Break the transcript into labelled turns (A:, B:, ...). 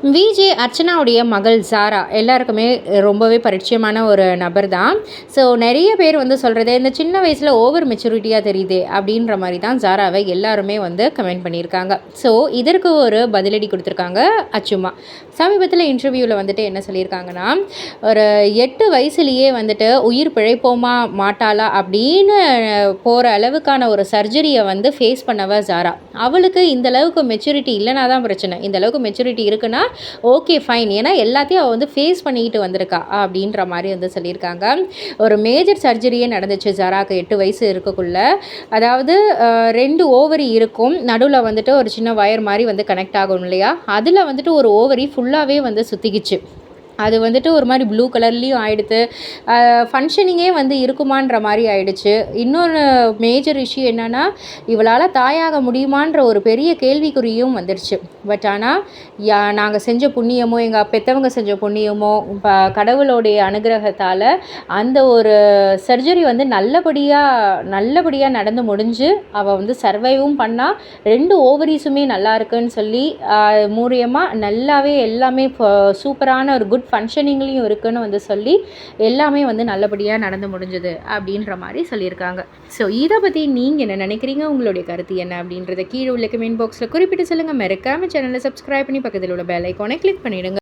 A: VJ அர்ச்சனாவுடைய மகள் ஜாரா எல்லாருக்குமே ரொம்பவே பரிச்சயமான ஒரு நபர் தான். ஸோ நிறைய பேர் வந்து சொல்கிறது, இந்த சின்ன வயசில் ஓவர் மெச்சூரிட்டியாக தெரியுது அப்படின்ற மாதிரி தான் ஜாராவை எல்லாருமே வந்து கமெண்ட் பண்ணியிருக்காங்க. ஸோ இதற்கு ஒரு பதிலடி கொடுத்துருக்காங்க அச்சுமா. சமீபத்தில் இன்டர்வியூவில் வந்துட்டு என்ன சொல்லியிருக்காங்கன்னா, ஒரு 8 வயசுலேயே வந்துட்டு உயிர் பிழைப்போமா மாட்டாளா அப்படின்னு போகிற அளவுக்கான ஒரு சர்ஜரியை வந்து ஃபேஸ் பண்ணவ ஜாரா. அவளுக்கு இந்த அளவுக்கு மெச்சூரிட்டி இல்லைனா தான் பிரச்சனை, இந்த அளவுக்கு மெச்சூரிட்டி இருக்குன்னா ஓகே ஃபைன். ஏன்னா எல்லாத்தையும் அவள் வந்து ஃபேஸ் பண்ணிக்கிட்டு வந்திருக்கா அப்படின்ற மாதிரி வந்து சொல்லியிருக்காங்க. ஒரு மேஜர் சர்ஜரியே நடந்துச்சு ஜாராக்கு 8 வயசு இருக்கக்குள்ள. அதாவது 2 ஓவரி இருக்கும், நடுவில் வந்துட்டு ஒரு சின்ன வயர் மாதிரி வந்து கனெக்ட் ஆகும் இல்லையா, அதில் வந்துட்டு ஒரு ஓவரி ஃபுல்லாகவே வந்து சுற்றிக்கிச்சு. அது வந்துட்டு ஒரு மாதிரி ப்ளூ கலர்லேயும் ஆகிடுது. ஃபங்க்ஷனிங்கே வந்து இருக்குமான்ற மாதிரி ஆயிடுச்சு. இன்னொரு மேஜர் இஷ்யூ என்னென்னா, இவளால் தாயாக முடியுமான்ற ஒரு பெரிய கேள்விக்குறியும் வந்துடுச்சு. பட் ஆனால் நாங்கள் செஞ்ச புண்ணியமோ, எங்கள் பெற்றவங்க செஞ்ச புண்ணியமோ, கடவுளோடைய அனுகிரகத்தால் அந்த ஒரு சர்ஜரி வந்து நல்லபடியாக நடந்து முடிஞ்சு அவள் வந்து சர்வைவும் பண்ணால் 2 ஓவரிஸுமே நல்லா இருக்குன்னு சொல்லி மூலியமாக நல்லாவே எல்லாமே சூப்பரான ஒரு குட் ஃபங்க்ஷனிங்லேயும் இருக்குன்னு வந்து சொல்லி எல்லாமே வந்து நல்லபடியாக நடந்து முடிஞ்சது அப்படின்ற மாதிரி சொல்லியிருக்காங்க. ஸோ இதை பற்றி நீங்கள் என்ன நினைக்கிறீங்க, உங்களுடைய கருத்து என்ன அப்படின்றத கீழே உள்ள கமெண்ட் பாக்ஸில் குறிப்பிட்டு சொல்லுங்கள். மறக்காமல் சேனலை சப்ஸ்கிரைப் பண்ணி பக்கத்தில் உள்ள பெல் ஐக்கானை கிளிக் பண்ணிவிடுங்க.